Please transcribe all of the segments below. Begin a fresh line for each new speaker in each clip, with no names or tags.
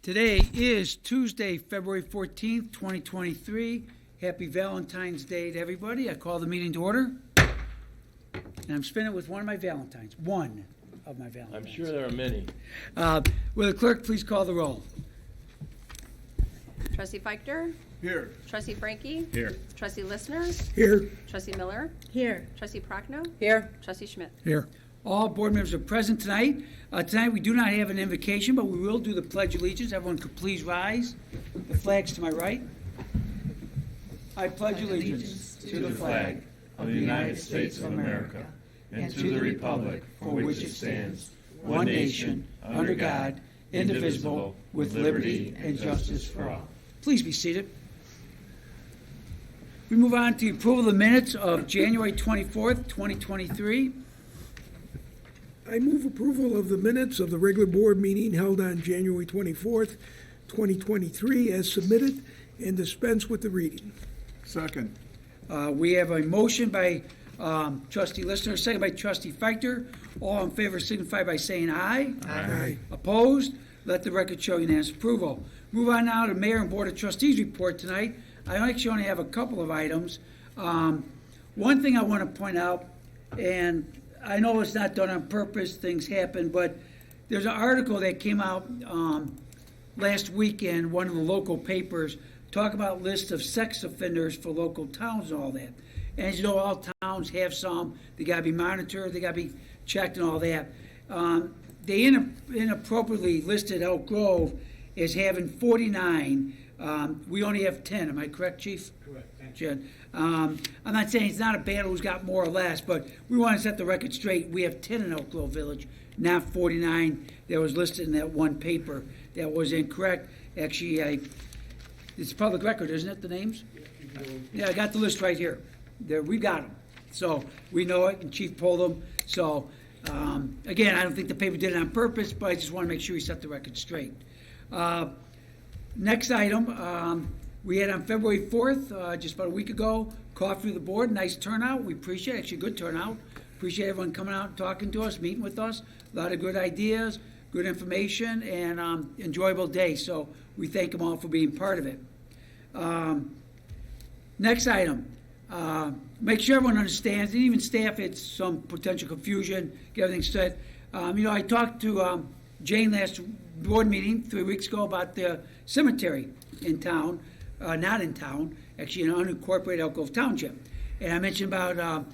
Today is Tuesday, February 14th, 2023. Happy Valentine's Day to everybody. I call the meeting to order. And I'm spinning with one of my Valentines. One of my Valentines.
I'm sure there are many.
Will the clerk please call the roll?
Trustee Feichter?
Here.
Trustee Frankie?
Here.
Trustee Listener?
Here.
Trustee Miller?
Here.
Trustee Prochnow?
Here.
Trustee Schmidt?
Here.
All board members are present tonight. Tonight we do not have an invocation, but we will do the Pledge of Allegiance. Everyone could please rise. The flag's to my right. I pledge allegiance
To the flag of the United States of America and to the republic for which it stands, one nation, under God, indivisible, with liberty and justice for all.
Please be seated. We move on to approval of the minutes of January 24th, 2023.
I move approval of the minutes of the regular board meeting held on January 24th, 2023 as submitted and dispense with the reading. Second.
We have a motion by Trustee Listener, second by Trustee Feichter. All in favor signify by saying aye.
Aye.
Opposed? Let the record show unanimous approval. Move on now to Mayor and Board of Trustees report tonight. I actually only have a couple of items. One thing I want to point out, and I know it's not done on purpose, things happen, but there's an article that came out last weekend, one of the local papers, talk about lists of sex offenders for local towns and all that. And as you know, all towns have some. They got to be monitored, they got to be checked and all that. They inappropriately listed Elk Grove as having 49. We only have 10. Am I correct, Chief?
Correct. Thank
you. I'm not saying it's not a battle who's got more or less, but we want to set the record straight. We have 10 in Elk Grove Village, not 49 that was listed in that one paper. That was incorrect. Actually, it's public record, isn't it, the names? Yeah, I got the list right here. There, we got them. So we know it, and Chief pulled them. So, again, I don't think the paper did it on purpose, but I just want to make sure we set the record straight. Next item, we had on February 4th, just about a week ago, coffee with the board. Nice turnout. We appreciate it. Actually, good turnout. Appreciate everyone coming out and talking to us, meeting with us. A lot of good ideas, good information, and enjoyable day. So we thank them all for being part of it. Next item, make sure everyone understands, and even staff, it's some potential confusion, get everything set. I talked to Jane last board meeting 3 weeks ago about the cemetery in town, not in town, actually in unincorporated Elk Grove Township. And I mentioned about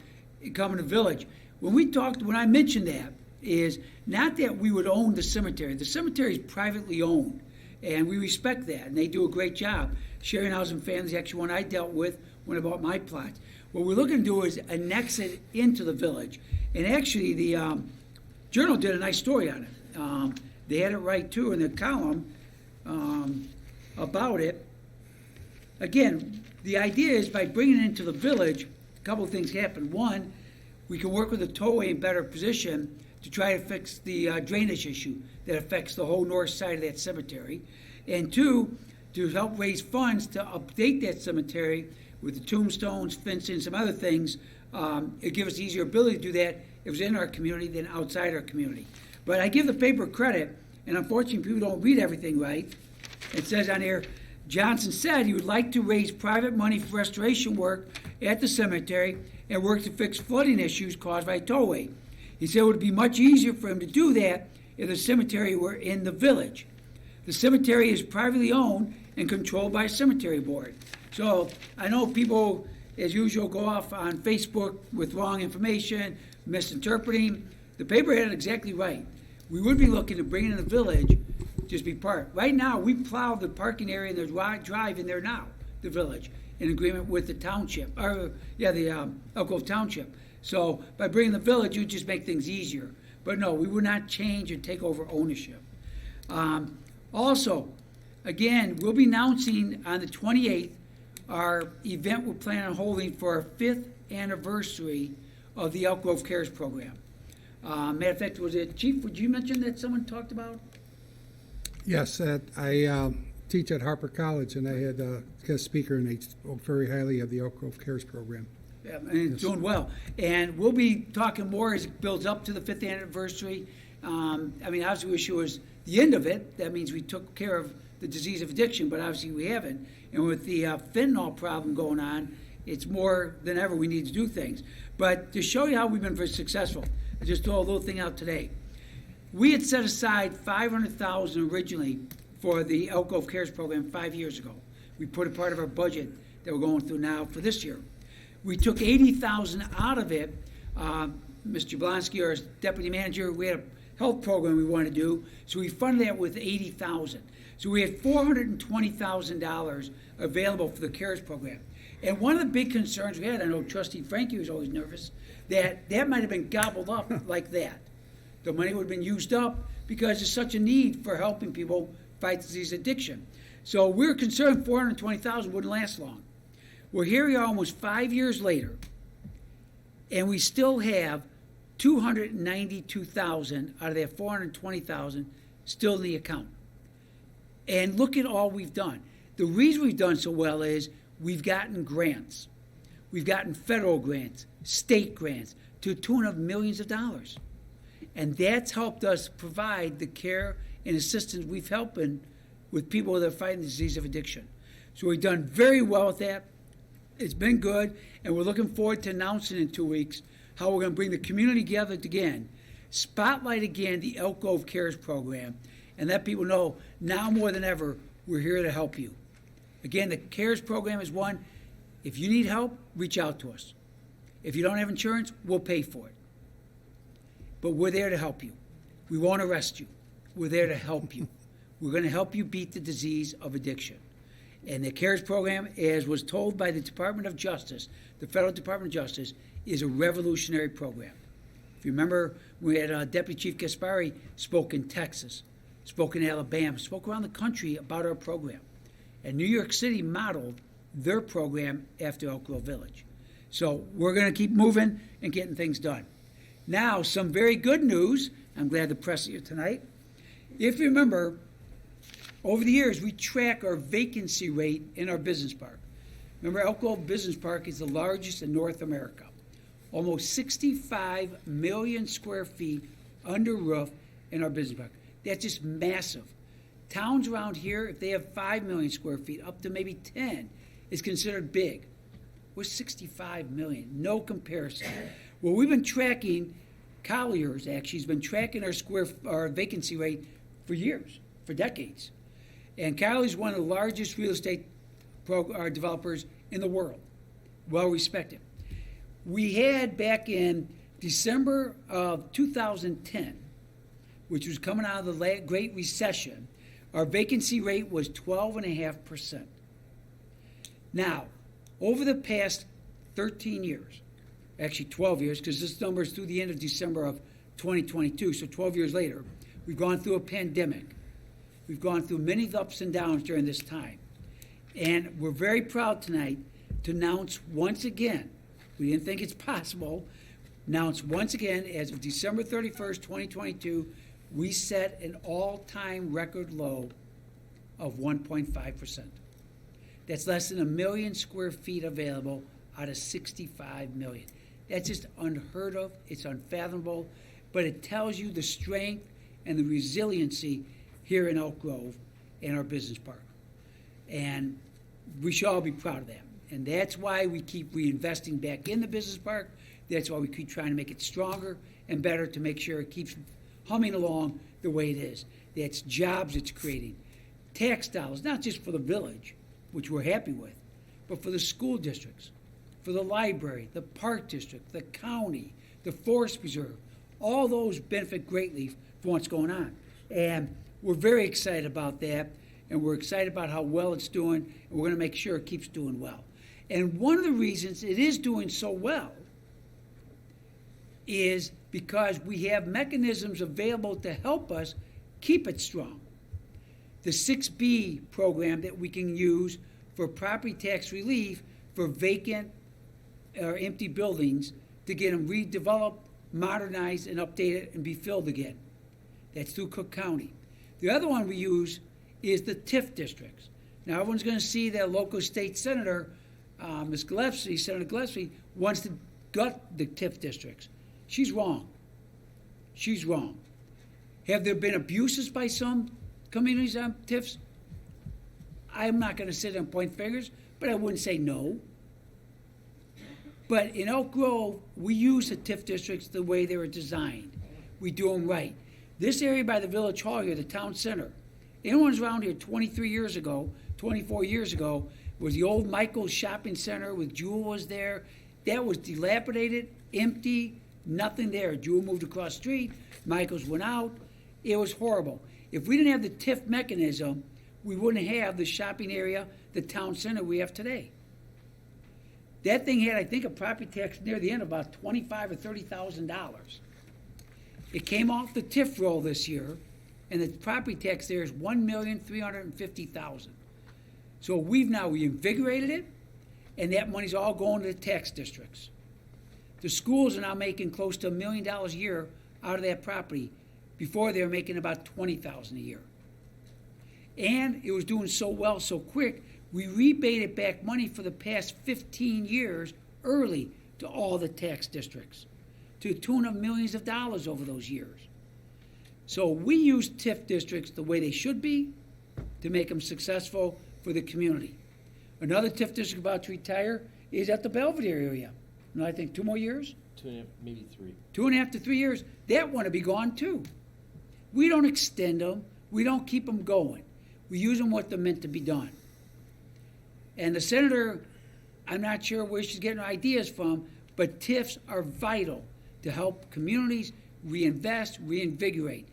coming to village. When I mentioned that, is not that we would own the cemetery. The cemetery is privately owned, and we respect that, and they do a great job. Sharing Housing Families, actually one I dealt with when I bought my plots. What we're looking to do is annex it into the village. And actually, the Journal did a nice story on it. They had it right, too, in the column about it. Again, the idea is by bringing it into the village, a couple of things happen. One, we can work with the tollway in better position to try to fix the drainage issue that affects the whole north side of that cemetery. And two, to help raise funds to update that cemetery with the tombstones, fencing, some other things. It gives us easier ability to do that if it's in our community than outside our community. But I give the paper credit, and unfortunately people don't read everything right. It says on here, Johnson said he would like to raise private money for restoration work at the cemetery and work to fix flooding issues caused by tollway. He said it would be much easier for him to do that if the cemetery were in the village. The cemetery is privately owned and controlled by a cemetery board. So I know people, as usual, go off on Facebook with wrong information, misinterpreting. The paper had it exactly right. We would be looking to bring it in the village, just be part. Right now, we plow the parking area and the drive in there now, the village, in agreement with the township, the Elk Grove Township. So by bringing the village, it would just make things easier. But no, we would not change and take over ownership. Also, again, we'll be announcing on the 28th our event we're planning on holding for our 5th anniversary of the Elk Grove Cares program. Matter of fact, was it, Chief, would you mention that someone talked about?
Yes, I teach at Harper College, and I had a guest speaker, and they spoke very highly of the Elk Grove Cares program.
Yeah, and it's doing well. And we'll be talking more as it builds up to the 5th anniversary. Obviously, we wish it was the end of it, that means we took care of the disease of addiction, but obviously we haven't. And with the fentanyl problem going on, it's more than ever we need to do things. But to show you how we've been very successful, I just throw a little thing out today. We had set aside $500,000 originally for the Elk Grove Cares program 5 years ago. We put a part of our budget that we're going through now for this year. We took $80,000 out of it. Mr. Jablonski, our deputy manager, we had a health program we wanted to do, so we funded that with $80,000. So we had $420,000 available for the CARES program. And one of the big concerns we had, I know Trustee Frankie was always nervous, that might have been gobbled up like that. The money would have been used up because there's such a need for helping people fight disease addiction. So we were concerned $420,000 wouldn't last long. Well, here we are almost 5 years later, and we still have $292,000 out of that $420,000 still in the account. And look at all we've done. The reason we've done so well is we've gotten grants. We've gotten federal grants, state grants, to the tune of millions of dollars. And that's helped us provide the care and assistance we've helped with people that are fighting the disease of addiction. So we've done very well with that. It's been good, and we're looking forward to announcing in 2 weeks how we're going to bring the community together again, spotlight again the Elk Grove Cares program, and let people know now more than ever we're here to help you. Again, the CARES program is one. If you need help, reach out to us. If you don't have insurance, we'll pay for it. But we're there to help you. We won't arrest you. We're there to help you. We're going to help you beat the disease of addiction. And the CARES program, as was told by the Department of Justice, the Federal Department of Justice, is a revolutionary program. If you remember, we had Deputy Chief Gaspari spoke in Texas, spoke in Alabama, spoke around the country about our program. And New York City modeled their program after Elk Grove Village. So we're going to keep moving and getting things done. Now, some very good news. I'm glad the press is here tonight. If you remember, over the years, we track our vacancy rate in our business park. Remember, Elk Grove Business Park is the largest in North America. Almost 65 million square feet under roof in our business park. That's just massive. Towns around here, if they have 5 million square feet, up to maybe 10, is considered big. We're 65 million, no comparison. Well, we've been tracking, Colliers actually has been tracking our vacancy rate for years, for decades. And Colliers is one of the largest real estate developers in the world, well respected. We had back in December of 2010, which was coming out of the Great Recession, our vacancy rate was 12.5%. Now, over the past 13 years, actually 12 years, because this number is through the end of December of 2022, so 12 years later, we've gone through a pandemic. We've gone through many ups and downs during this time. And we're very proud tonight to announce once again, we didn't think it's possible, announce once again, as of December 31st, 2022, we set an all-time record low of 1.5%. That's less than 1 million square feet available out of 65 million. That's just unheard of. It's unfathomable. But it tells you the strength and the resiliency here in Elk Grove and our business park. And we should all be proud of that. And that's why we keep reinvesting back in the business park. That's why we keep trying to make it stronger and better to make sure it keeps humming along the way it is. That's jobs it's creating. Tax dollars, not just for the village, which we're happy with, but for the school districts, for the library, the park district, the county, the forest preserve. All those benefit greatly from what's going on. And we're very excited about that, and we're excited about how well it's doing, and we're going to make sure it keeps doing well. And one of the reasons it is doing so well is because we have mechanisms available to help us keep it strong. The 6B program that we can use for property tax relief for vacant or empty buildings to get them redeveloped, modernized, and updated and be filled again. That's through Cook County. The other one we use is the TIF districts. Now, everyone's going to see that local state senator, Ms. Gillespie, Senator Gillespie, wants to gut the TIF districts. She's wrong. She's wrong. Have there been abuses by some communities on TIFs? I'm not gonna sit and point fingers, but I wouldn't say no. But in Elk Grove, we use the TIF districts the way they were designed. We do them right. This area by the Village Hall here, the town center, anyone who's around here 23 years ago, 24 years ago, was the old Michael's Shopping Center with Jewel was there. That was dilapidated, empty, nothing there. Jewel moved across the street, Michael's went out. It was horrible. If we didn't have the TIF mechanism, we wouldn't have the shopping area, the town center we have today. That thing had, I think, a property tax near the end of about $25,000 or $30,000. It came off the TIF roll this year, and the property tax there is $1,350,000. So we've now reinvigorated it, and that money's all going to the tax districts. The schools are now making close to $1 million a year out of that property. Before they were making about $20,000 a year. And it was doing so well, so quick, we rebated back money for the past 15 years early to all the tax districts, to the tune of millions of dollars over those years. So we use TIF districts the way they should be to make them successful for the community. Another TIF district about to retire is at the Belvedere area. And I think 2 more years?
2.5, maybe 3.
2.5 to 3 years. That want to be gone too. We don't extend them. We don't keep them going. We use them what they're meant to be done. And the senator, I'm not sure where she's getting her ideas from, but TIFs are vital to help communities reinvest, reinvigorate.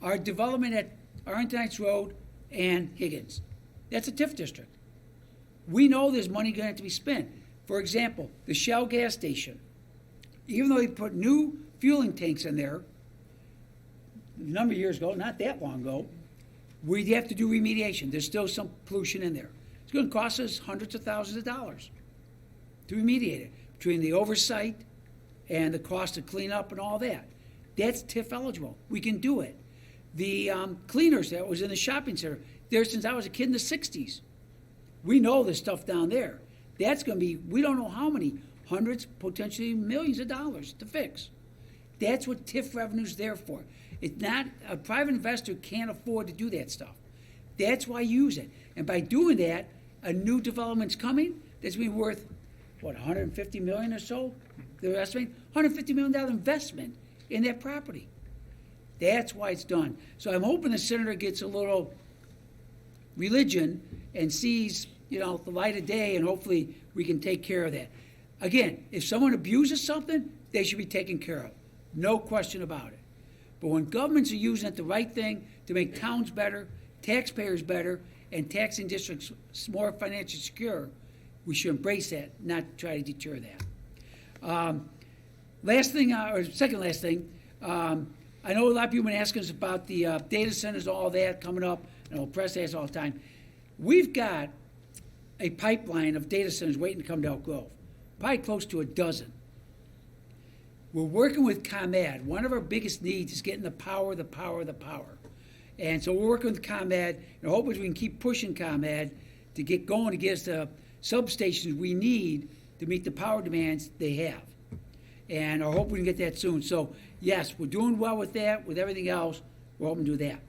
Our development at Arlington Heights Road and Higgins, that's a TIF district. We know there's money going to have to be spent. For example, the Shell gas station, even though they put new fueling tanks in there, a number of years ago, not that long ago, we'd have to do remediation. There's still some pollution in there. It's going to cost us hundreds of thousands of dollars to remediate it, between the oversight and the cost to clean up and all that. That's TIF eligible. We can do it. The cleaners that was in the shopping center, there since I was a kid in the 60s. We know there's stuff down there. That's going to be, we don't know how many, hundreds, potentially millions of dollars to fix. That's what TIF revenue's there for. It's not, a private investor can't afford to do that stuff. That's why you use it. And by doing that, a new development's coming that's going to be worth, what, $150 million or so? They're estimating $150 million investment in that property. That's why it's done. So I'm hoping the senator gets a little religion and sees, the light of day, and hopefully we can take care of that. Again, if someone abuses something, they should be taken care of. No question about it. But when governments are using it the right thing to make towns better, taxpayers better, and taxing districts more financially secure, we should embrace that, not try to deter that. Last thing, or second last thing, I know a lot of people have been asking us about the data centers, all that coming up, and the press asks all the time. We've got a pipeline of data centers waiting to come to Elk Grove, probably close to a dozen. We're working with ComEd. One of our biggest needs is getting the power. And so we're working with ComEd, and our hope is we can keep pushing ComEd to get going to get us the substations we need to meet the power demands they have. And I hope we can get that soon. So, yes, we're doing well with that. With everything else, we're hoping to do that.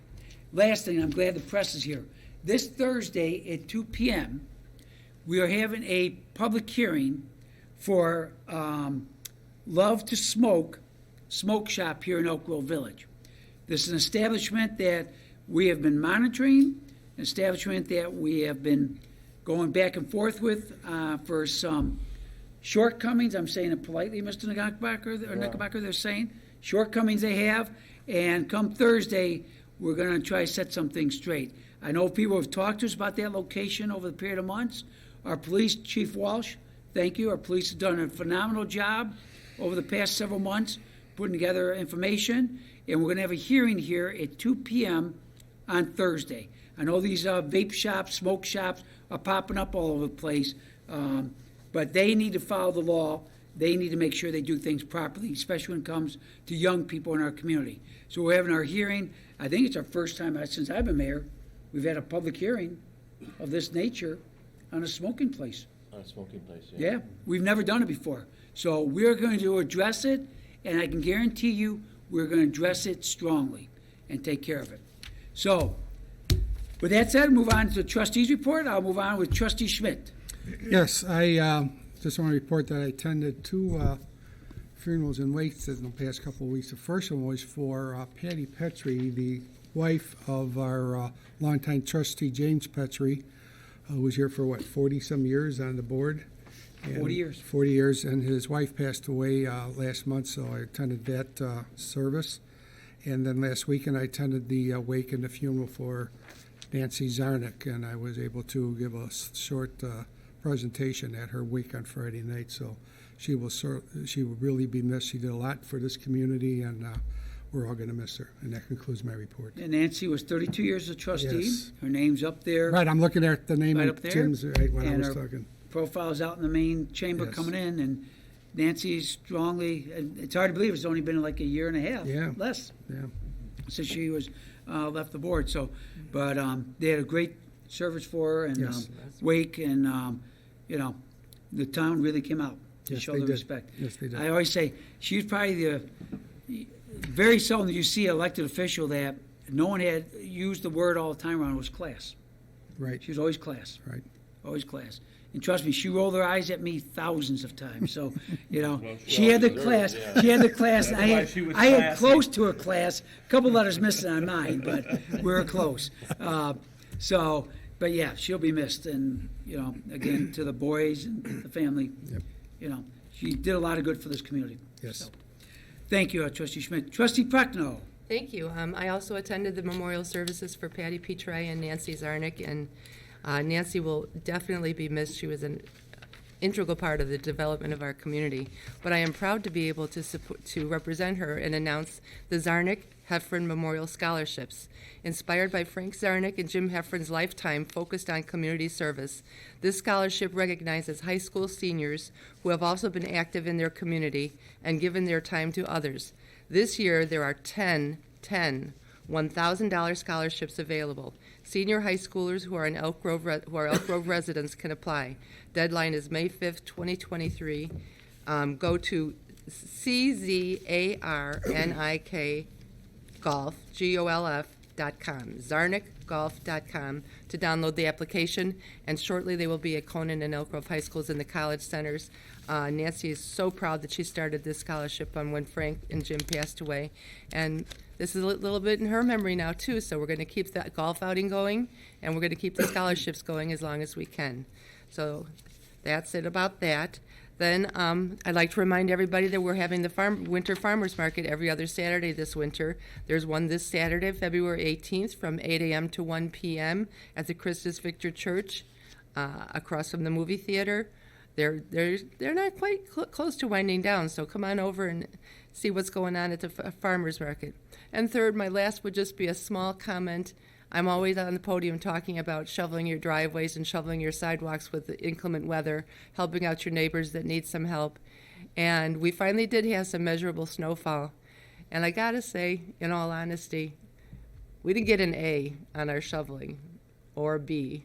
Last thing, I'm glad the press is here. This Thursday at 2 p.m., we are having a public hearing for Love to Smoke shop here in Oak Grove Village. This is an establishment that we have been monitoring, an establishment that we have been going back and forth with for some shortcomings. I'm saying it politely, Mr. Knickerbocker, they're saying shortcomings they have. And come Thursday, we're going to try to set some things straight. I know people have talked to us about that location over the period of months. Our police, Chief Walsh, thank you. Our police have done a phenomenal job over the past several months putting together information. And we're going to have a hearing here at 2 p.m. on Thursday. I know these vape shops, smoke shops are popping up all over the place, but they need to follow the law. They need to make sure they do things properly, especially when it comes to young people in our community. So we're having our hearing. I think it's our first time since I've been mayor we've had a public hearing of this nature on a smoking place.
On a smoking place, yeah.
Yeah, we've never done it before. So we're going to address it, and I can guarantee you we're going to address it strongly. and take care of it. So, with that said, move on to the trustees' report. I'll move on with trustee Schmidt.
Yes, I just want to report that I attended two funerals and wakes in the past couple of weeks. The first one was for Patty Petrie, the wife of our longtime trustee James Petrie, who was here for, 40-some years on the board. And
40 years.
40 years, and his wife passed away last month, so I attended that service. And then last weekend, I attended the wake and the funeral for Nancy Zarnick, and I was able to give a short presentation at her wake on Friday night. So she will really be missed. She did a lot for this community, and we're all going to miss her. And that concludes my report.
And Nancy was 32 years a trustee.
Yes.
Her name's up there.
Right, I'm looking at the name
Right
of
up there.
Tim's right when I
And
was
her
talking.
Profile's out in the main chamber
Yes.
coming in, and Nancy's strongly, and it's hard to believe it's only been like a year and a half,
Yeah.
less,
Yeah.
since she was left the board. So, but they had a great service for her and
Yes.
wake, and the town really came out to
Yes,
show
they
the
did.
respect.
Yes, they did.
I always say she was probably very seldom do you see an elected official that no one had used the word all the time around was class.
Right,
She was always class.
right.
Always class. And trust me, she rolled her eyes at me thousands of times. So, she had the class. She had the class. And
That's why she was
I had
classy.
close to her class. A couple letters missing on mine, but we were close. But yeah, she'll be missed. And, again, to the boys and the family,
Yep.
she did a lot of good for this community.
Yes.
So, thank you, Trustee Schmidt. Trustee Prochnow.
Thank you. I also attended the memorial services for Patty Petrie and Nancy Zarnick, and Nancy will definitely be missed. She was an integral part of the development of our community. But I am proud to be able to represent her and announce the Zarnick Heffron Memorial Scholarships. Inspired by Frank Zarnick and Jim Heffron's lifetime focused on community service, this scholarship recognizes high school seniors who have also been active in their community and given their time to others. This year, there are 10 $1,000 scholarships available. Senior high schoolers who are Elk Grove residents can apply. Deadline is May 5th, 2023. Go to CZARNIK Golf, GOLF.com, ZarnickGolf.com to download the application, and shortly they will be at Conan and Elk Grove High Schools in the college centers. Nancy is so proud that she started this scholarship on when Frank and Jim passed away, and this is a little bit in her memory now too, so we're going to keep that golf outing going, and we're going to keep the scholarships going as long as we can. So that's it about that. Then I'd like to remind everybody that we're having the Winter Farmers Market every other Saturday this winter. There's one this Saturday, February 18th, from 8 a.m. to 1 p.m. at the Christus Victor Church, across from the movie theater. They're not quite close to winding down, so come on over and see what's going on at the farmers market. And third, my last would just be a small comment. I'm always on the podium talking about shoveling your driveways and shoveling your sidewalks with the inclement weather, helping out your neighbors that need some help. And we finally did have some measurable snowfall. And I gotta say, in all honesty, we didn't get an A on our shoveling, or a B.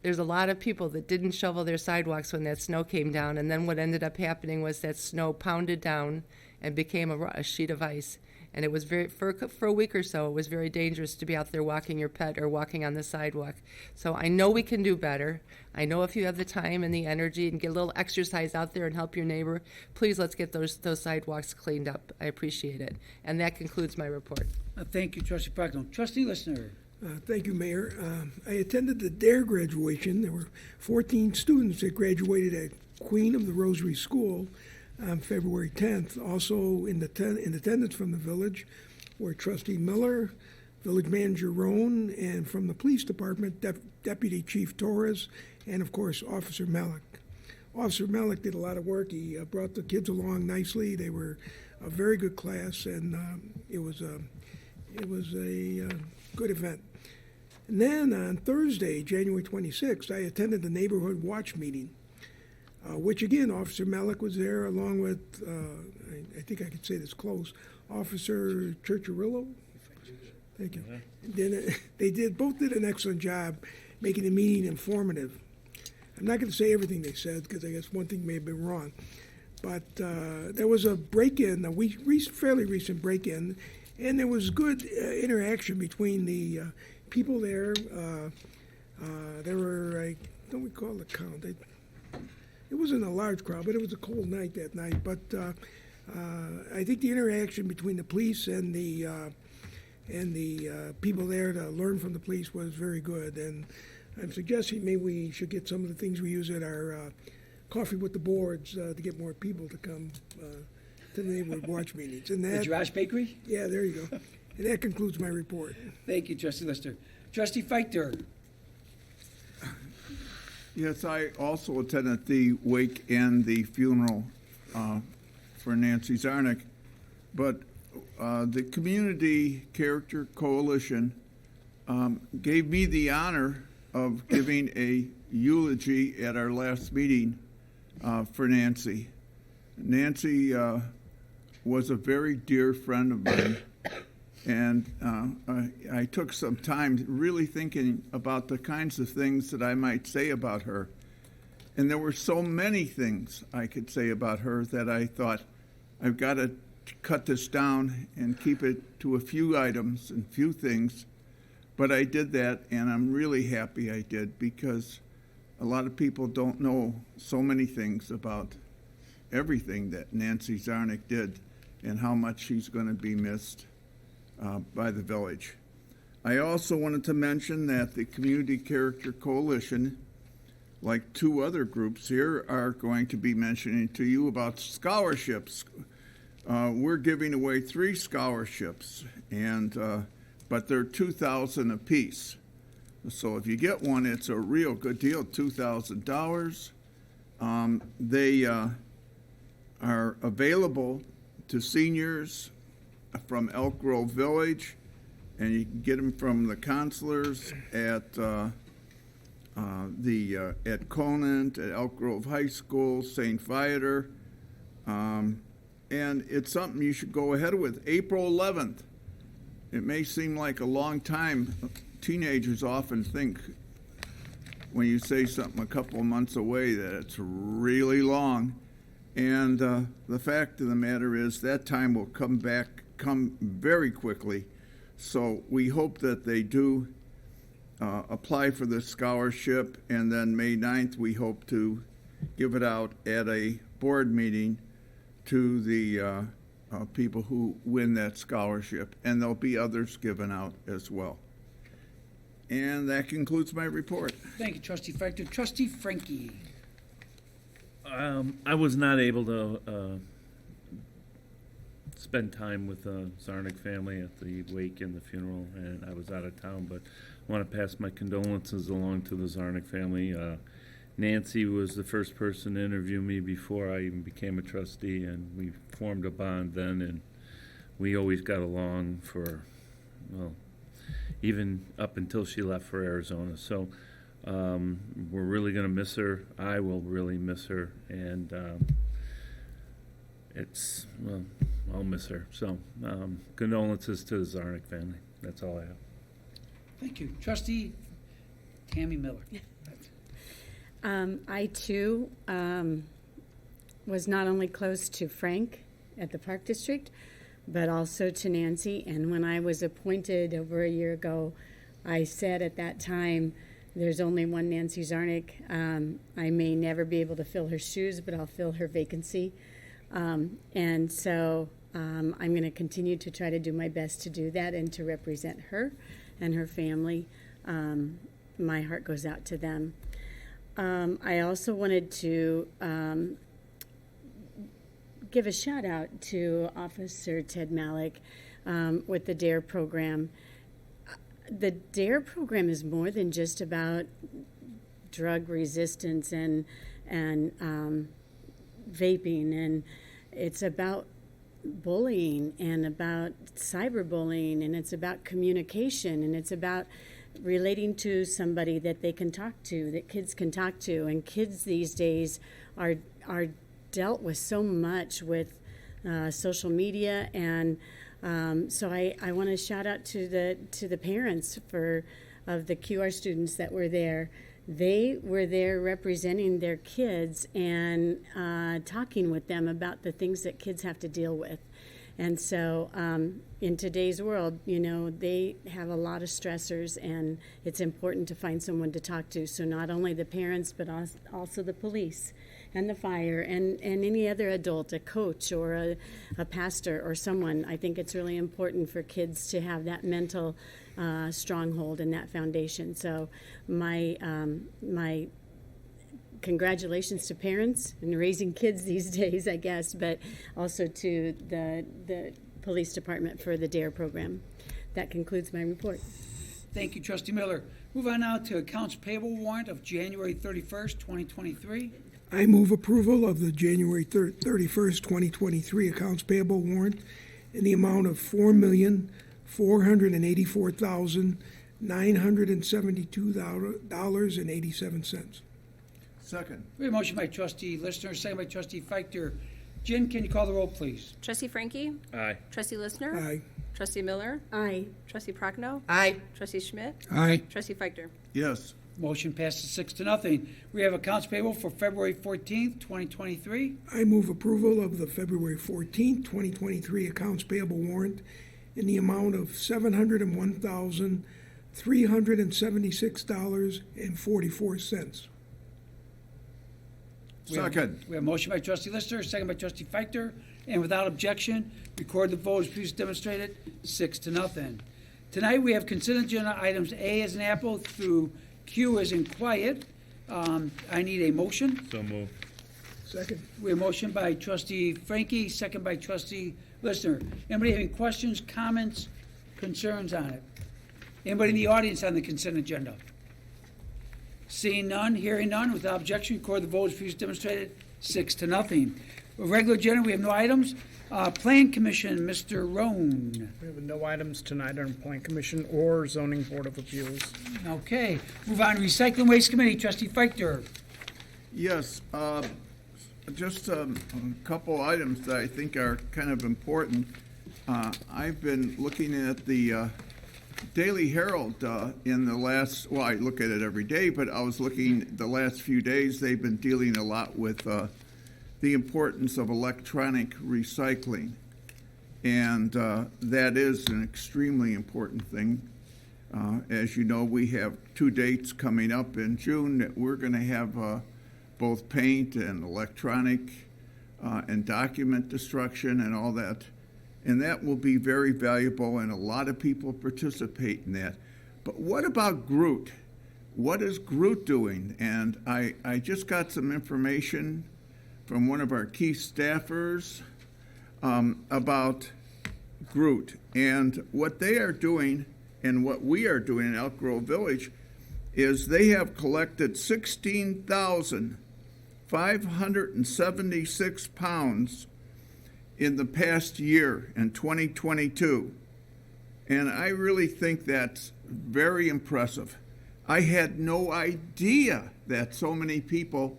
There's a lot of people that didn't shovel their sidewalks when that snow came down, and then what ended up happening was that snow pounded down and became a sheet of ice. And it was for a week or so, it was very dangerous to be out there walking your pet or walking on the sidewalk. So I know we can do better. I know if you have the time and the energy and get a little exercise out there and help your neighbor, please let's get those sidewalks cleaned up. I appreciate it. And that concludes my report.
Thank you, Trustee Prochnow. Trustee Listener.
Thank you, Mayor. I attended the DARE graduation. There were 14 students that graduated at Queen of the Rosary School on February 10th. Also in attendance from the village were Trustee Miller, Village Manager Roan, and from the Police Department, Deputy Chief Torres, and of course, Officer Malik. Officer Malik did a lot of work. He brought the kids along nicely. They were a very good class, and it was a good event. And then on Thursday, January 26th, I attended the Neighborhood Watch meeting, which again, Officer Malik was there along with, I think I could say this close, Officer Churchirillo. Thank you. And then they both did an excellent job making the meeting informative. I'm not going to say everything they said because I guess one thing may have been wrong. But there was a break-in, fairly recent break-in, And there was good interaction between the people there. There were, I don't recall the count. It wasn't a large crowd, but it was a cold night that night. But I think the interaction between the police and the people there to learn from the police was very good. And I'm suggesting maybe we should get some of the things we use at our Coffee with the Boards to get more people to come to the neighborhood watch meetings. And
The
that,
Josh Bakery?
yeah, there you go. And that concludes my report.
Thank you, Trustee Lister. Trustee Feichter?
Yes, I also attended the wake and the funeral for Nancy Zarnick. But the Community Character Coalition gave me the honor of giving a eulogy at our last meeting for Nancy. Nancy was a very dear friend of mine, and I took some time really thinking about the kinds of things that I might say about her. And there were so many things I could say about her that I thought, I've got to cut this down and keep it to a few items and few things. But I did that, and I'm really happy I did, because a lot of people don't know so many things about everything that Nancy Zarnick did and how much she's going to be missed by the village. I also wanted to mention that the Community Character Coalition, like two other groups here, are going to be mentioning to you about scholarships. We're giving away 3 scholarships, and but they're $2,000 apiece. So if you get one, it's a real good deal, $2,000. They are available to seniors from Elk Grove Village, and you can get them from the counselors at at Conant, at Elk Grove High School, St. Viator, and it's something you should go ahead with. April 11th. It may seem like a long time. Teenagers often think when you say something a couple of months away that it's really long. And the fact of the matter is that time will come very quickly. So we hope that they do apply for this scholarship, and then May 9th we hope to give it out at a board meeting to the people who win that scholarship, and there'll be others given out as well. And that concludes my report.
Thank you, Trustee Feichter. Trustee Frankie?
I was not able to spend time with the Zarnick family at the wake and the funeral, and I was out of town, but I want to pass my condolences along to the Zarnick family. Nancy was the first person to interview me before I even became a trustee, and we formed a bond then, and we always got along for, well, even up until she left for Arizona. So we're really going to miss her. I will really miss her, and well, I'll miss her. So condolences to the Zarnick family. That's all I have.
Thank you. Trustee Tammy Miller?
I too was not only close to Frank at the Park District, but also to Nancy. And when I was appointed over a year ago, I said at that time, there's only one Nancy Zarnick. I may never be able to fill her shoes, but I'll fill her vacancy. And so I'm going to continue to try to do my best to do that and to represent her and her family. My heart goes out to them. I also wanted to give a shout out to Officer Ted Malik with the DARE program. The DARE program is more than just about drug resistance and vaping, and it's about bullying and about cyberbullying, and it's about communication, and it's about relating to somebody that they can talk to, that kids can talk to. And kids these days are dealt with so much with social media, and so I want to shout out to the parents of the QR students that were there. They were there representing their kids and talking with them about the things that kids have to deal with. And so in today's world, you know, they have a lot of stressors, and it's important to find someone to talk to. So not only the parents, but also the police and the fire and any other adult, a coach or a pastor or someone. I think it's really important for kids to have that mental stronghold and that foundation. So my congratulations to parents and raising kids these days, I guess, but also to the police department for the DARE program. That concludes my report.
Thank you, Trustee Miller. Move on now to accounts payable warrant of January 31st, 2023.
I move approval of the January 31st, 2023 accounts payable warrant in the amount of $4,484,972.87.
Second.
We have a motion by Trustee Listener, second by Trustee Feichter. Jen, can you call the roll, please?
Trustee Frankie?
Aye.
Trustee Listener?
Aye.
Trustee Miller?
Aye.
Trustee Prochnow?
Aye.
Trustee Schmidt?
Aye.
Trustee Feichter?
Yes.
Motion passes 6-0. We have accounts payable for February 14th, 2023.
I move approval of the February 14th, 2023 accounts payable warrant in the amount of $701,376.44.
Second.
We have a motion by Trustee Lister, second by Trustee Feichter, and without objection, record the vote as previously demonstrated, 6-0. Tonight, we have consent agenda items A as in apple through Q as in quiet. I need a motion.
So moved.
Second.
We have a motion by Trustee Frankie, second by Trustee Lister. Anybody have any questions, comments, concerns on it? Anybody in the audience on the consent agenda? Seeing none, hearing none, without objection, record the vote as previously demonstrated, 6-0. Regular agenda, we have no items. Plan Commission, Mr. Roan.
We have no items tonight on Plan Commission or Zoning Board of Appeals.
Okay, move on to Recycling Waste Committee, Trustee Feichter.
Yes, just a couple items that I think are kind of important. I've been looking at the Daily Herald in the last, well, I look at it every day, but I was looking the last few days, they've been dealing a lot with the importance of electronic recycling. And that is an extremely important thing. As you know, we have 2 dates coming up in June that we're going to have both paint and electronic and document destruction and all that. And that will be very valuable, and a lot of people participate in that. But what about Groot? What is Groot doing? And I just got some information from one of our key staffers about Groot. And what they are doing and what we are doing in Elk Grove Village is they have collected 16,576 pounds in the past year, in 2022. And I really think that's very impressive. I had no idea that so many people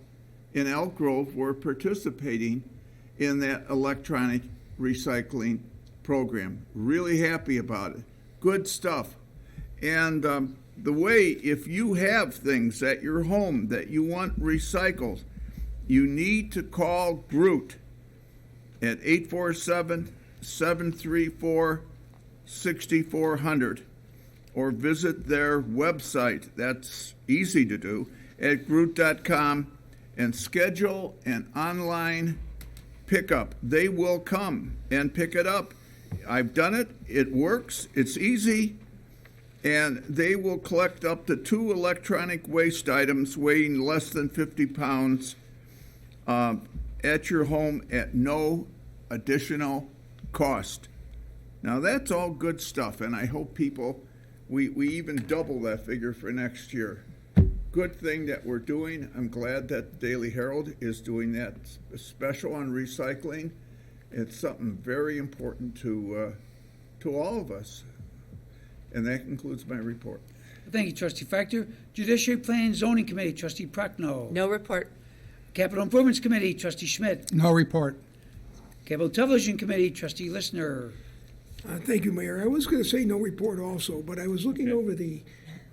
in Elk Grove were participating in that electronic recycling program. Really happy about it. Good stuff. And the way, if you have things at your home that you want recycled, you need to call Groot at 847-734-6400 or visit their website. That's easy to do, at groot.com, and schedule an online pickup. They will come and pick it up. I've done it. It works. It's easy. And they will collect up to 2 electronic waste items weighing less than 50 pounds at your home at no additional cost. Now, that's all good stuff, and I hope people, we even double that figure for next year. Good thing that we're doing. I'm glad that the Daily Herald is doing that special on recycling. It's something very important to all of us. And that concludes my report.
Thank you, Trustee Feichter. Judiciary Planning and Zoning Committee, Trustee Prochnow.
No report.
Capital Improvements Committee, Trustee Schmidt.
No report.
Cable Television Committee, Trustee Listener.
Thank you, Mayor. I was going to say no report also, but I was looking over the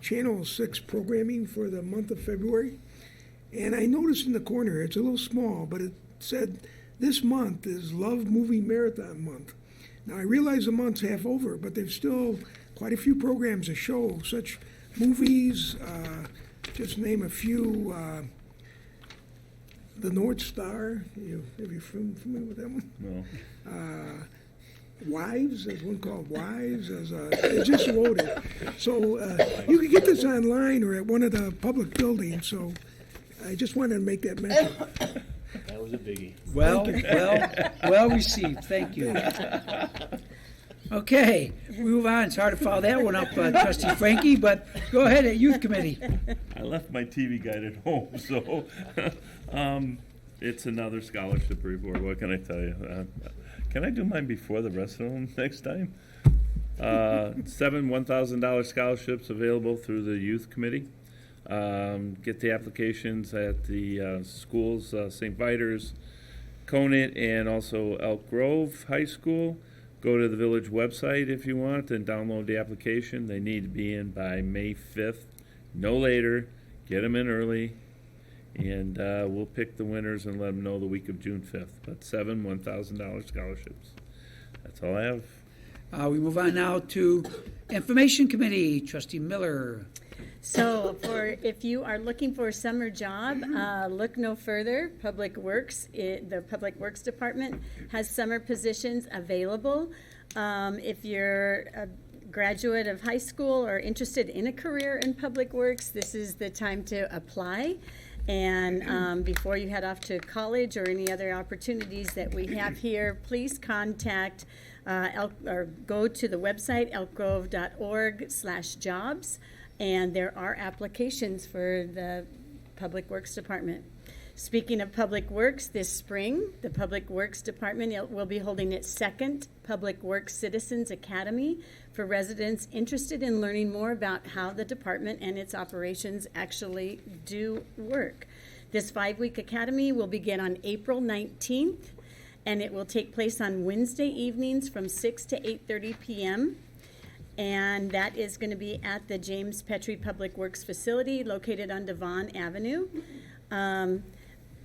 Channel 6 programming for the month of February, and I noticed in the corner, it's a little small, but it said this month is Love Movie Marathon Month. Now, I realize the month's half over, but there's still quite a few programs to show, such movies, just name a few, The North Star, have you familiar with that one?
No.
Wives, there's one called Wives, it's just loaded. So you can get this online or at one of the public buildings, so I just wanted to make that mention.
That was a biggie.
Well received, thank you. Okay, we move on. It's hard to follow that one up, Trustee Frankie, but go ahead at Youth Committee.
I left my TV guide at home, so it's another scholarship report. What can I tell you? Can I do mine before the rest of them next time? 7 $1,000 scholarships available through the Youth Committee. Get the applications at the schools, St. Vitus, Conant, and also Elk Grove High School. Go to the village website if you want and download the application. They need to be in by May 5th, no later. Get them in early, and we'll pick the winners and let them know the week of June 5th. But 7 $1,000 scholarships. That's all I have.
We move on now to Information Committee. Trustee Miller.
So if you are looking for a summer job, look no further. Public Works, the Public Works Department has summer positions available. If you're a graduate of high school or interested in a career in Public Works, this is the time to apply. And before you head off to college or any other opportunities that we have here, please contact or go to the website elkgrove.org/jobs. And there are applications for the Public Works Department. Speaking of Public Works, this spring, the Public Works Department will be holding its second Public Works Citizens Academy for residents interested in learning more about how the department and its operations actually do work. This 5-week academy will begin on April 19th, and it will take place on Wednesday evenings from 6 to 8:30 p.m., and that is going to be at the James Petrie Public Works facility located on Devon Avenue.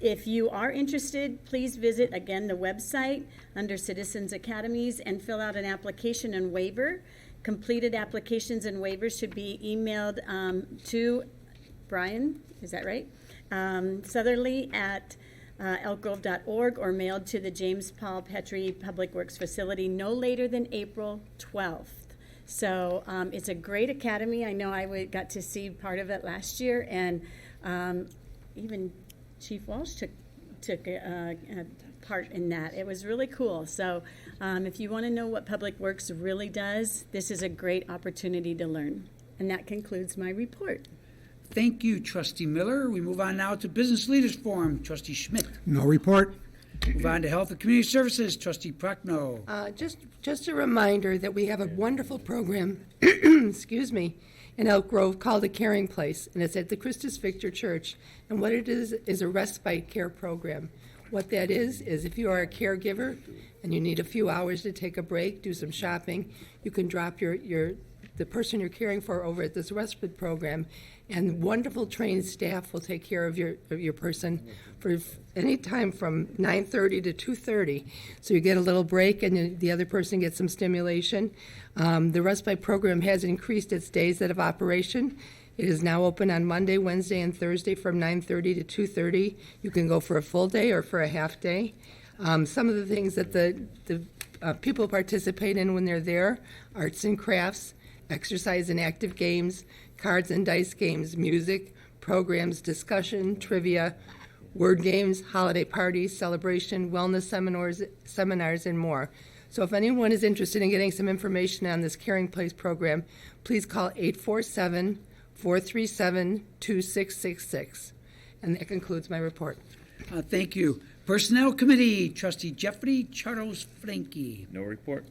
If you are interested, please visit, again, the website under Citizens Academies and fill out an application and waiver. Completed applications and waivers should be emailed to Brian, is that right? Southerly at elkgrove.org or mailed to the James Paul Petrie Public Works facility no later than April 12th. So it's a great academy. I know I got to see part of it last year, and even Chief Walsh took a part in that. It was really cool. So if you want to know what Public Works really does, this is a great opportunity to learn. And that concludes my report.
Thank you, Trustee Miller. We move on now to Business Leaders Forum. Trustee Schmidt.
No report.
Move on to Health and Community Services. Trustee Prochnow.
Just a reminder that we have a wonderful program, excuse me, in Elk Grove called A Caring Place, and it's at the Christus Victor Church. And what it is a respite care program. What that is if you are a caregiver and you need a few hours to take a break, do some shopping, you can drop the person you're caring for over at this respite program, and wonderful trained staff will take care of your person for any time from 9:30 to 2:30. So you get a little break, and the other person gets some stimulation. The respite program has increased its days of operation. It is now open on Monday, Wednesday, and Thursday from 9:30 to 2:30. You can go for a full day or for a half day. Some of the things that the people participate in when they're there: arts and crafts, exercise and active games, cards and dice games, music, programs, discussion, trivia, word games, holiday parties, celebration, wellness seminars, and more. So if anyone is interested in getting some information on this Caring Place program, please call 847-437-2666. And that concludes my report.
Thank you. Personnel Committee. Trustee Jeffrey Charles Frankie.
No report.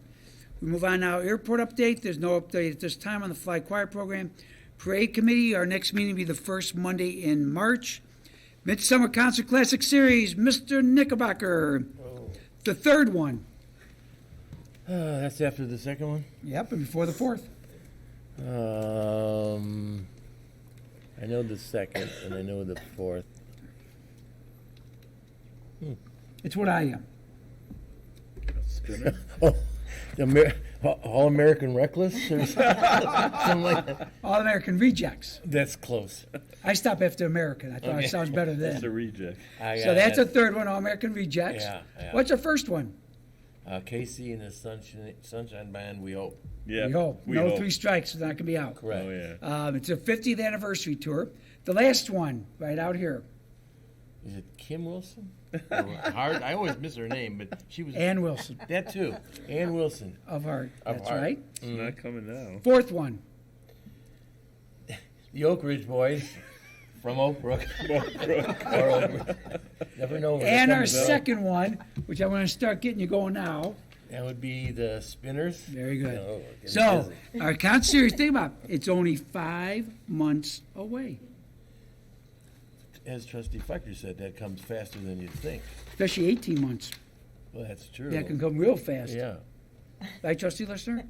We move on now. Airport update. There's no update at this time on the Fly Choir program. Parade Committee. Our next meeting will be the first Monday in March. Midsummer Concert Classic Series. Mr. Knickerbocker. The third one.
That's after the second one?
Yep, and before the fourth.
I know the second, and I know the fourth.
It's what I am.
Oh, All-American Reckless or something like that?
All-American Rejects.
That's close.
I stop after American. I thought
Okay.
it sounds better
It's a
than.
reject.
So that's a third one, All-American Rejects.
Yeah, yeah.
What's the first one?
Casey and the Sunshine Band, we hope.
Yeah.
We hope.
we
No
hope.
Three Strikes is not going to be out.
Correct.
Oh, yeah.
It's a 50th anniversary tour. The last one, right out here,
Is it Kim Wilson? Or Hart? I always miss her name, but she was.
Ann Wilson
That too. Ann Wilson.
of Heart.
Of
That's
Heart.
right.
It's not coming now.
Fourth one,
The Oak Ridge Boys from Oak Brook. Or Oak Ridge. Never know. when it
and our
comes out.
second one, which I'm going to start getting you going now.
That would be the Spinners.
Very good.
Oh, getting
So,
busy.
our count series, think about it. It's only 5 months away,
As Trustee Flechter said, that comes faster than you'd think.
especially 18 months.
Well, that's true.
That can come real fast.
Yeah.
Right, Trustee Lister?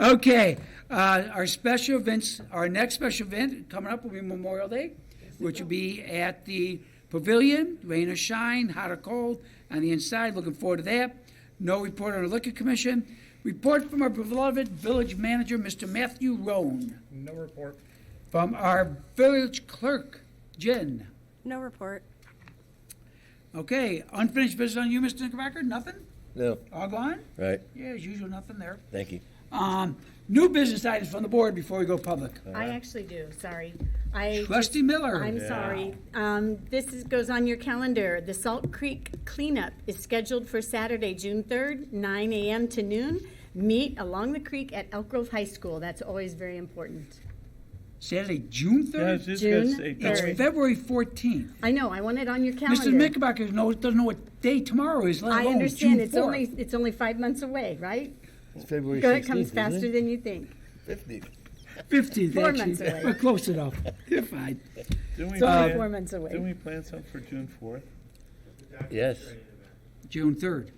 Okay, our special events, our next special event coming up will be Memorial Day, which will be at the Pavilion, rain or shine, hot or cold, on the inside. Looking forward to that. No report on the Liquor Commission. Report from our beloved village manager, Mr. Matthew Roan.
No report.
From our village clerk, Jen.
No report.
Okay, unfinished business on you, Mr. Knickerbocker? Nothing?
No.
All gone?
Right.
Yeah, as usual, nothing there.
Thank you.
New business items from the board before we go public.
I actually do, sorry. I
Trustee Miller.
I'm sorry. Goes on your calendar. The Salt Creek cleanup is scheduled for Saturday, June 3rd, 9 a.m. to noon. Meet along the creek at Elk Grove High School. That's always very important.
Saturday, June
Yeah, I
3rd?
was just
June
gonna say,
It's
third.
February 14th.
I know, I want it on your calendar.
Mr. Knickerbocker doesn't know what day tomorrow is, let
I
alone
understand,
June 4th.
it's only 5 months away, right?
It's February 16th,
It comes
isn't
faster
it?
than you think.
50th.
15th,
4
actually.
months away.
We're close enough. You're fine.
didn't we
It's only
plan-
4 months away.
Didn't we plan something for June 4th?
Yes.
June 3rd.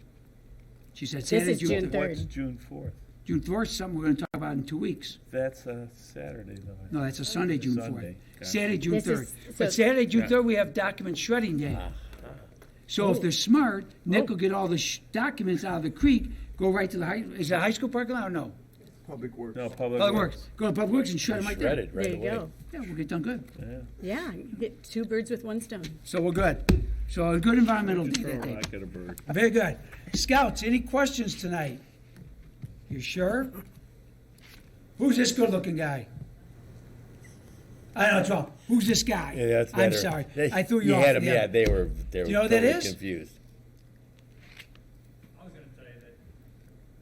She said
This
Saturday,
is
June
June
3rd.
3rd.
What's June 4th?
June 4th, something we're going to talk about in 2 weeks.
That's a Saturday, though.
No, that's a Sunday, June 4th.
Sunday. Gotcha.
Saturday, June
This
3rd.
is-
But
so-
Saturday, June
Yeah.
3rd, we have document shredding day. So if they're smart, Nick will get all the documents out of the creek, go right to the high, is it a high school parking lot or no?
Public Works.
No, Public
Public
Works.
Works. Go to Public Works and shred them right there.
Shredded right
There you
away.
go.
Yeah, we'll get done good.
Yeah, get 2 birds with 1 stone.
So we're good. So a good environmental day
Throw
that
a
day.
rock at a bird.
Very good. Scouts, any questions tonight? You sure? Who's this good-looking guy? I know, it's wrong. Who's this guy?
Yeah, that's
I'm
better.
sorry.
They-
I threw you off.
had them,
the
yeah,
other-
they were
you know who that
totally
is?
confused.
I was going to tell you that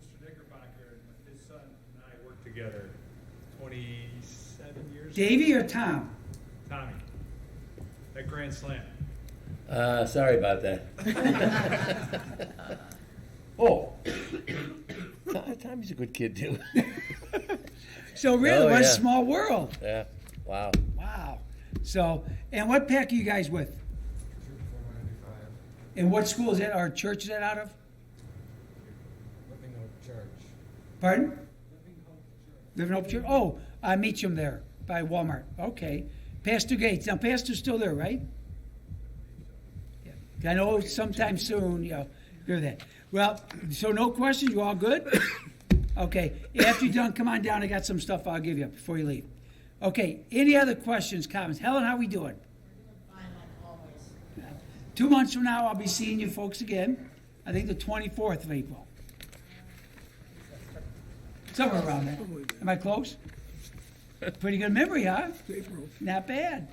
Mr. Knickerbocker and his son and I worked together 27 years.
Davey or Tom?
Tommy, at Grand Slam.
Sorry about that. Oh. Tommy's a good kid, too.
So really,
Oh,
what a
yeah.
small world.
Yeah, wow.
Wow. So, and what pack are you guys with? And what school is that, or church is that out of?
Living Hope Church.
Pardon? Living Hope Church. Oh, Meacham there, by Walmart. Okay. Pastor Gates. Now, Pastor's still there, right? Yeah. I know sometime soon, hear that. Well, so no questions, you all good? Okay, after you're done, come on down, I got some stuff I'll give you before you leave. Okay, any other questions, comments? Helen, how we doing? Fine, like always. 2 months from now, I'll be seeing you folks again, I think the 24th of April. Somewhere around there. Am I close? Pretty good memory, huh?
April.
Not bad.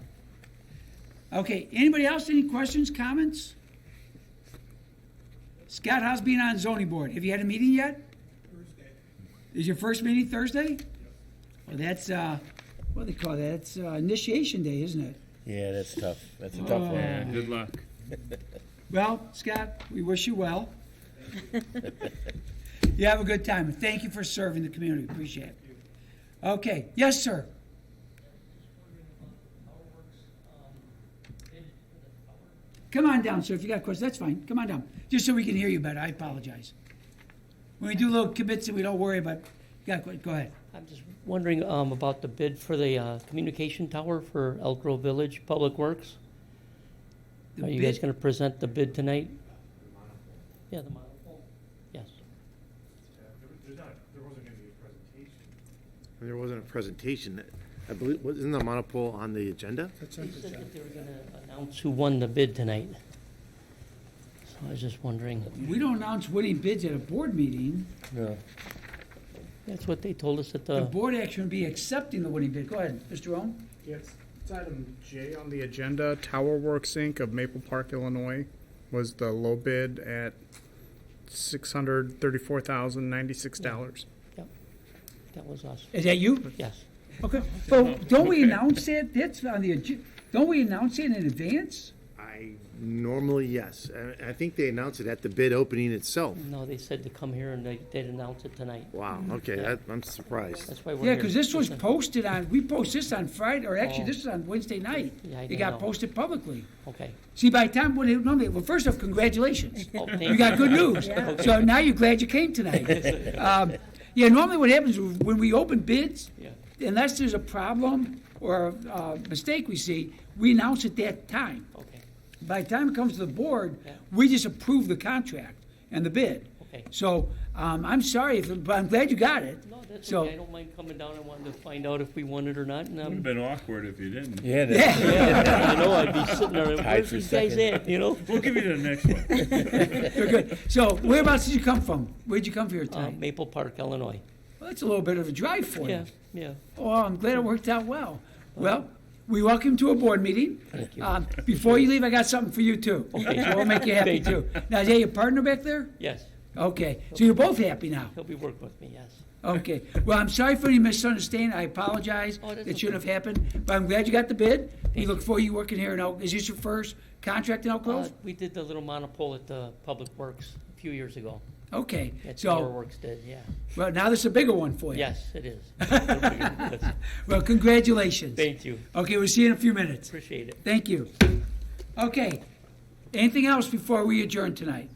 Okay, anybody else, any questions, comments? Scott, how's being on zoning board? Have you had a meeting yet? Thursday. Is your first meeting Thursday? Well, that's, what do they call that? It's initiation day, isn't it?
Yeah, that's tough. That's a tough
Yeah,
one.
good luck.
Well, Scott, we wish you well. You have a good time, and thank you for serving the community. Appreciate it. Okay, yes, sir. Come on down, sir. If you got questions, that's fine. Come on down, just so we can hear you better. I apologize. When we do little commits, we don't worry about. Go ahead.
I'm just wondering about the bid for the communication tower for Elk Grove Village Public Works.
The
Are you guys
bid-
going to present the bid tonight? Yeah, the model.
There wasn't gonna be a presentation.
There wasn't a presentation. I believe, wasn't the monopole on the agenda?
That's
They
on the
said
agenda.
that they were gonna announce who won the bid tonight. So I was just wondering.
We don't announce winning bids at a board meeting.
No.
That's what they told us at
The
the,
board action would be accepting the winning bid. Go ahead, Mr. Owen.
Yes, it's item J on the agenda. Tower Works Inc. of Maple Park, Illinois, was the low bid at $634,096.
that was us.
Is that you?
Yes.
Okay. But don't we announce that? That's on the, don't we announce it in advance?
Normally, yes. I think they announced it at the bid opening itself.
No, they said to come here and they'd announce it tonight.
Wow, okay, I'm surprised.
That's why we're
Yeah,
here.
because this was posted on, we posted this on Friday, or actually,
Oh.
this is on Wednesday night.
Yeah, I
It
didn't
got
know.
posted publicly.
Okay.
See, by the time, when it, normally, well, first off, congratulations.
Oh, thank
You got good news. So now you're glad you came tonight. Yeah, normally what happens is when we open bids,
Yeah.
unless there's a problem or a mistake we see, we announce at that time.
Okay.
By the time it comes to the board,
Yeah.
we just approve the contract and the bid.
Okay.
So, I'm sorry, but I'm glad you got it.
No, that's
So-
okay. I don't mind coming down. I wanted to find out if we won it or not. And,
Would have been awkward if you didn't.
Yeah.
yeah, you know, I'd be sitting there.
Tied
Where's
for
these guys
second.
at? You know.
We'll give you the next one.
You're good. So, whereabouts did you come from? Where'd you come from here tonight?
Maple Park, Illinois.
Well, that's a little bit of a drive for you.
Yeah. Yeah.
Oh, I'm glad it worked out well. Well, we welcome you to a board meeting.
Thank you.
Before you leave, I got something for you too.
Okay.
So we'll make you happy
Thank you.
too. Now, is that your partner back there?
Yes.
Okay, so you're both happy now?
He'll be working with me. Yes.
Okay. Well, I'm sorry for any misunderstanding. I apologize.
Oh, that's
That shouldn't have happened. But I'm glad you got the bid. We look forward to you working here in Elk. Is this your first contract in Elk Grove?
We did the little monopole at the Public Works a few years ago.
Okay.
That's Tower
So,
Works did. Yeah.
well, now this is a bigger one for you.
Yes, it is. Yes.
Well, congratulations.
Thank you.
Okay, we'll see you in a few minutes.
Appreciate it.
Thank you. Okay. Anything else before we adjourn tonight?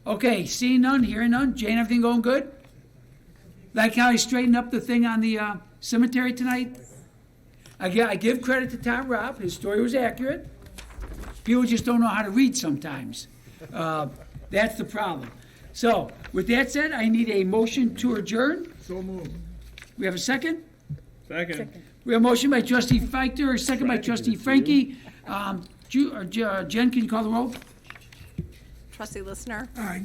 Okay, seeing none, hearing none. Jane, everything going good? Like how I straightened up the thing on the cemetery tonight? I give credit to Tom Robb. His story was accurate. People just don't know how to read sometimes. That's the problem. So, with that said, I need a motion to adjourn.
So moved.
We have a second?
Second.
We have a motion by trustee Feichter, a second by trustee Frankie. Jen, can you call the roll?
Trustee Listener?
Aye.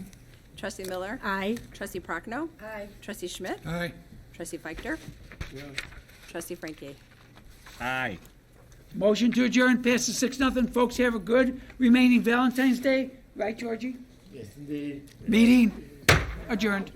Trustee Miller?
Aye.
Trustee Prochnow?
Aye.
Trustee Schmidt?
Aye.
Trustee Feichter? Trustee Frankie?
Aye.
Motion to adjourn, passes 6-0. Folks, have a good remaining Valentine's Day. Right, Georgie?
Yes, indeed.
Meeting adjourned.